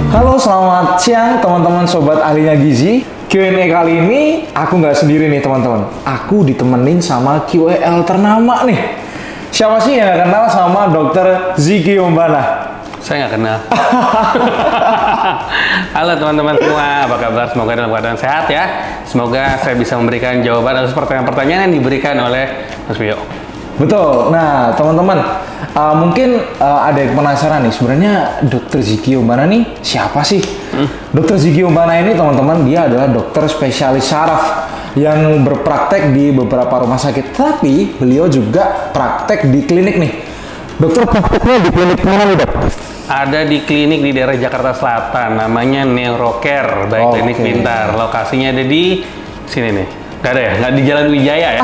Halo, selamat siang teman-teman sobat ahlinya gizi. Q&A kali ini aku nggak sendiri nih teman-teman. Aku ditemenin sama QL ternama nih. Siapa sih yang nggak kenal sama Dr. Ziki Yombana? Saya nggak kenal. Halo teman-teman semua, apa kabar? Semoga dalam keadaan sehat ya. Semoga saya bisa memberikan jawaban atas pertanyaan-pertanyaan yang diberikan oleh Mas Bio. Betul. Nah, teman-teman, mungkin ada yang penasaran nih, sebenarnya Dr. Ziki Yombana nih siapa sih? Dr. Ziki Yombana ini, teman-teman, dia adalah dokter spesialis saraf yang berpraktek di beberapa rumah sakit. Tapi beliau juga praktek di klinik nih. Dokter prakteknya di klinik mana nih, Dok? Ada di klinik di daerah Jakarta Selatan, namanya Neurocare, baik klinik pintar. Lokasinya ada di sini nih. Gak ada ya? Nggak di Jalan Wijaya ya?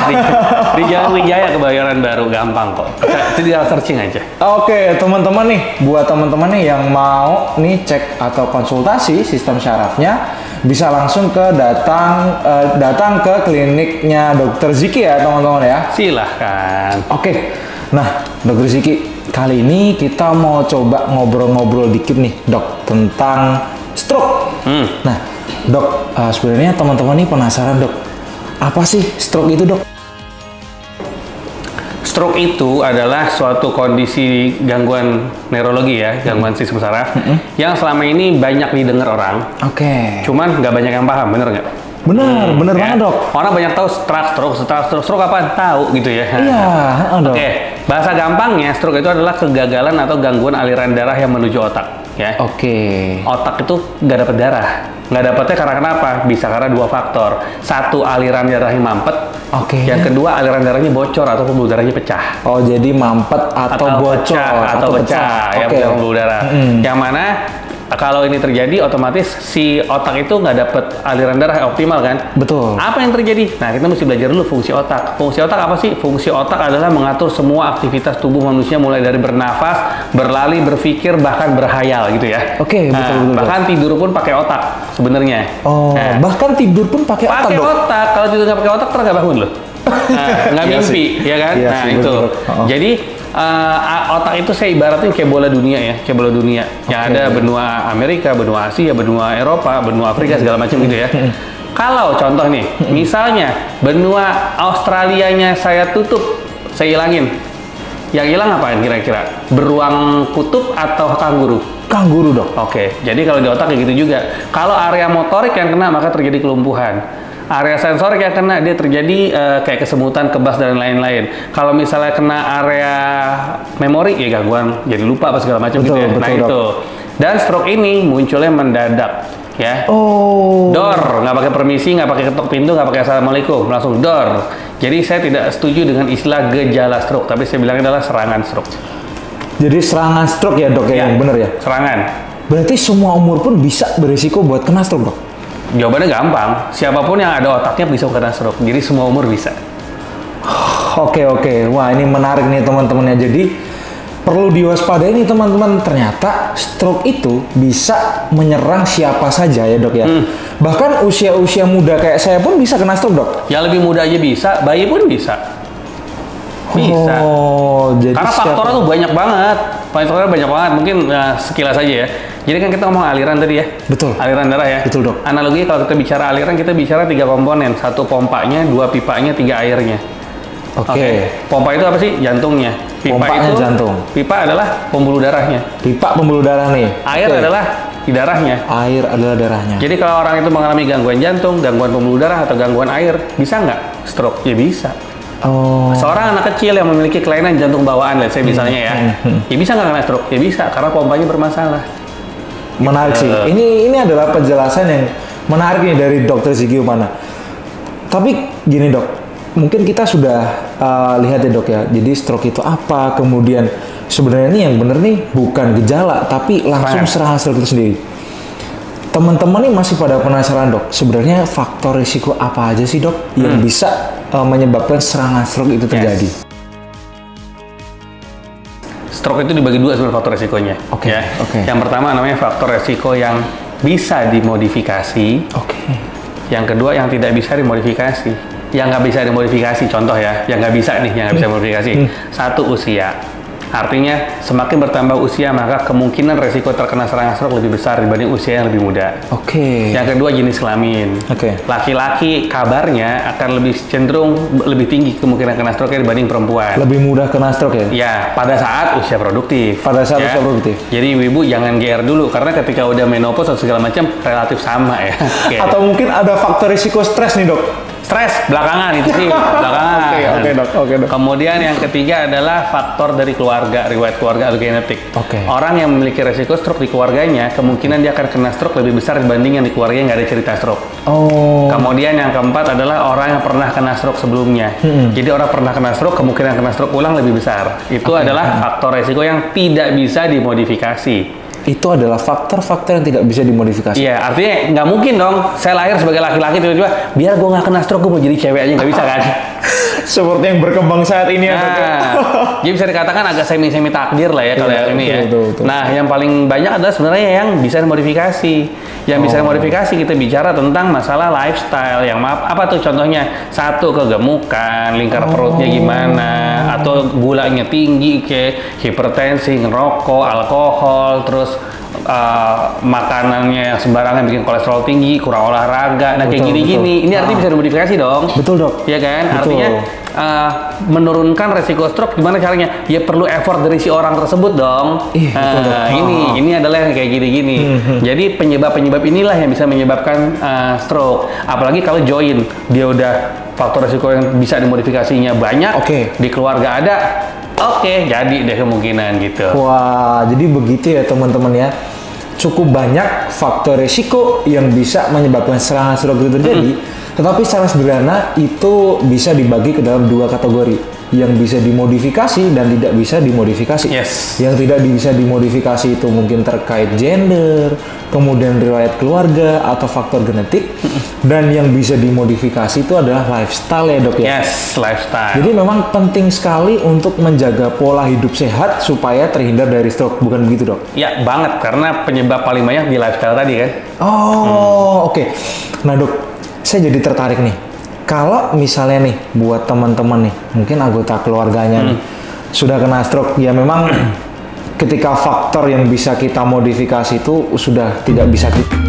Di Jalan Wijaya, Kebayoran Baru, gampang kok. Itu tinggal searching aja. Oke, teman-teman nih, buat teman-teman nih yang mau nih cek atau konsultasi sistem syarafnya, bisa langsung ke datang ke kliniknya Dr. Ziki ya, teman-teman ya. Silahkan. Oke, nah Dr. Ziki, kali ini kita mau coba ngobrol-ngobrol dikit nih, Dok, tentang stroke. Nah, Dok, sebenarnya teman-teman nih penasaran, Dok. Apa sih stroke itu, Dok? Stroke itu adalah suatu kondisi gangguan neurologi ya, gangguan sistem saraf yang selama ini banyak didengar orang. Cuman nggak banyak yang paham, bener nggak? Bener banget, Dok. Orang banyak tahu stroke apa? Tahu gitu ya. Iya, Dok. Bahasa gampangnya stroke itu adalah kegagalan atau gangguan aliran darah yang menuju otak. Ya. Otak itu nggak dapat darah. Nggak dapatnya karena kenapa? Bisa karena dua faktor. Satu, aliran darahnya mampet. Yang kedua, aliran darahnya bocor atau pembuluh darahnya pecah. Oh, jadi mampet atau bocor atau pecah. Ya, pembuluh darah. Yang mana kalau ini terjadi, otomatis si otak itu nggak dapat aliran darah yang optimal kan? Betul. Apa yang terjadi? Nah, kita mesti belajar dulu fungsi otak. Fungsi otak apa sih? Fungsi otak adalah mengatur semua aktivitas tubuh manusia, mulai dari bernafas, berlari, berpikir, bahkan berhayal gitu ya. Betul. Bahkan tidur pun pakai otak sebenarnya. Bahkan tidur pun pakai otak, Dok? Pakai otak. Kalau tidur nggak pakai otak, terus nggak bangun loh. Nggak mimpi, ya kan? Iya nah, sih, itu. Jadi otak itu saya ibaratnya kayak bola dunia ya, kayak bola dunia. Yang ada benua Amerika, benua Asia, benua Eropa, benua Afrika, segala macam gitu ya. Kalau contoh nih, misalnya benua Australianya saya tutup, saya hilangin. Yang hilang apaan kira-kira? Beruang kutub atau kanguru? Kanguru, Dok. Jadi kalau di otak kayak gitu juga. Kalau area motorik yang kena, maka terjadi kelumpuhan. Area sensorik yang kena, dia terjadi kayak kesemutan, kebas, dan lain-lain. Kalau misalnya kena area memori, ya gangguan, jadi lupa apa segala macam gitu ya. Nah itu. Dan stroke ini munculnya mendadak, ya. Dor, nggak pakai permisi, nggak pakai ketok pintu, nggak pakai assalamualaikum, langsung dor. Jadi saya tidak setuju dengan istilah gejala stroke, tapi saya bilangnya adalah serangan stroke. Jadi serangan stroke ya, Dok, yang bener ya? Serangan. Berarti semua umur pun bisa berisiko buat kena stroke, Dok? Jawabannya gampang. Siapapun yang ada otaknya bisa kena stroke. Jadi semua umur bisa. Oke. Wah, ini menarik nih teman-temannya. Jadi perlu diwaspadai nih teman-teman. Ternyata stroke itu bisa menyerang siapa saja ya, Dok ya. Bahkan usia-usia muda kayak saya pun bisa kena stroke, Dok. Yang lebih muda aja bisa, bayi pun bisa. Bisa. Jadi karena faktornya tuh banyak banget. Faktornya banyak banget. Mungkin sekilas aja ya. Jadi kan kita ngomong aliran tadi ya. Betul. Aliran darah ya. Betul, Dok. Analoginya kalau kita bicara aliran, kita bicara 3 komponen. 1 pompanya, 2 pipanya, 3 airnya. Pompa itu apa sih? Jantungnya. Pipa itu jantung. Pipa adalah pembuluh darahnya. Pipa pembuluh darah nih. Air adalah di darahnya. Air adalah darahnya. Jadi kalau orang itu mengalami gangguan jantung, gangguan pembuluh darah, atau gangguan air, bisa nggak stroke? Ya bisa. Seorang anak kecil yang memiliki kelainan jantung bawaan, let's say misalnya ya, ya bisa nggak kena stroke? Ya bisa, karena pompanya bermasalah. Menarik sih. Ini adalah penjelasan yang menarik nih dari Dr. Ziki Yombana. Tapi gini, Dok, mungkin kita sudah lihat ya, Dok ya. Jadi stroke itu apa? Kemudian sebenarnya ini yang bener nih bukan gejala, tapi langsung serangan stroke itu sendiri. Teman-teman nih masih pada penasaran, Dok. Sebenarnya faktor risiko apa aja sih, Dok, yang bisa menyebabkan serangan stroke itu terjadi? Stroke itu dibagi 2 sebenarnya faktor resikonya. Yang pertama namanya faktor resiko yang bisa dimodifikasi. Yang kedua yang tidak bisa dimodifikasi. Yang nggak bisa dimodifikasi, contoh ya, yang nggak bisa nih, yang nggak bisa dimodifikasi. 1, usia. Artinya semakin bertambah usia maka kemungkinan resiko terkena serangan stroke lebih besar dibanding usia yang lebih muda. Oke. Yang kedua jenis kelamin. Oke. Laki-laki kabarnya akan lebih cenderung lebih tinggi kemungkinan kena stroke dibanding perempuan. Lebih mudah kena stroke ya? Ya, pada saat usia produktif. Pada saat usia produktif. Jadi ibu jangan GR dulu karena ketika udah menopause atau segala macam relatif sama ya. Okay. Atau mungkin ada faktor risiko stres nih dok? Stres belakangan itu sih, belakangan. Oke dok. Kemudian yang ketiga adalah faktor dari keluarga, riwayat keluarga atau genetik. Oke. Orang yang memiliki resiko stroke di keluarganya, kemungkinan dia akan kena stroke lebih besar dibanding yang di keluarganya nggak ada cerita stroke. Oh. Kemudian yang keempat adalah orang yang pernah kena stroke sebelumnya. Jadi orang pernah kena stroke, kemungkinan kena stroke ulang lebih besar. Itu adalah faktor resiko yang tidak bisa dimodifikasi. Itu adalah faktor-faktor yang tidak bisa dimodifikasi. Iya, artinya nggak mungkin dong. Saya lahir sebagai laki-laki tiba-tiba, biar gue nggak kena stroke, gue mau jadi cewek aja nggak bisa kan? Seperti yang berkembang saat ini ya. Jadi bisa dikatakan agak semi-semi takdir lah ya kalau yang ini ya. Betul. Nah, yang paling banyak adalah sebenarnya yang bisa dimodifikasi. Yang bisa dimodifikasi kita bicara tentang masalah lifestyle. Yang apa tuh contohnya? Satu, kegemukan, lingkar perutnya gimana, atau gulanya tinggi, kayak hipertensi, ngerokok, alkohol, terus makanannya yang sembarangan bikin kolesterol tinggi, kurang olahraga, nah kayak gini-gini. Ini artinya bisa dimodifikasi dong. Betul dok. Iya kan? Betul. Artinya menurunkan resiko stroke gimana caranya? Ya perlu effort dari si orang tersebut dong. Betul, dok. Ini adalah yang kayak gini-gini. Jadi penyebab-penyebab inilah yang bisa menyebabkan stroke. Apalagi kalau join, dia udah faktor resiko yang bisa dimodifikasinya banyak. Di keluarga ada. Jadi deh kemungkinan gitu. Wah, jadi begitu ya teman-teman ya. Cukup banyak faktor risiko yang bisa menyebabkan serangan stroke itu terjadi. Tetapi secara sederhana itu bisa dibagi ke dalam dua kategori. Yang bisa dimodifikasi dan tidak bisa dimodifikasi. Yes. Yang tidak bisa dimodifikasi itu mungkin terkait gender, kemudian riwayat keluarga atau faktor genetik. Dan yang bisa dimodifikasi itu adalah lifestyle ya dok ya? Yes, lifestyle. Jadi memang penting sekali untuk menjaga pola hidup sehat supaya terhindar dari stroke, bukan begitu dok? Ya banget, karena penyebab paling banyak di lifestyle tadi kan. Oke. Nah dok, saya jadi tertarik nih. Kalau misalnya nih buat teman-teman nih, mungkin anggota keluarganya nih sudah kena stroke, ya memang ketika faktor yang bisa kita modifikasi itu sudah tidak bisa kita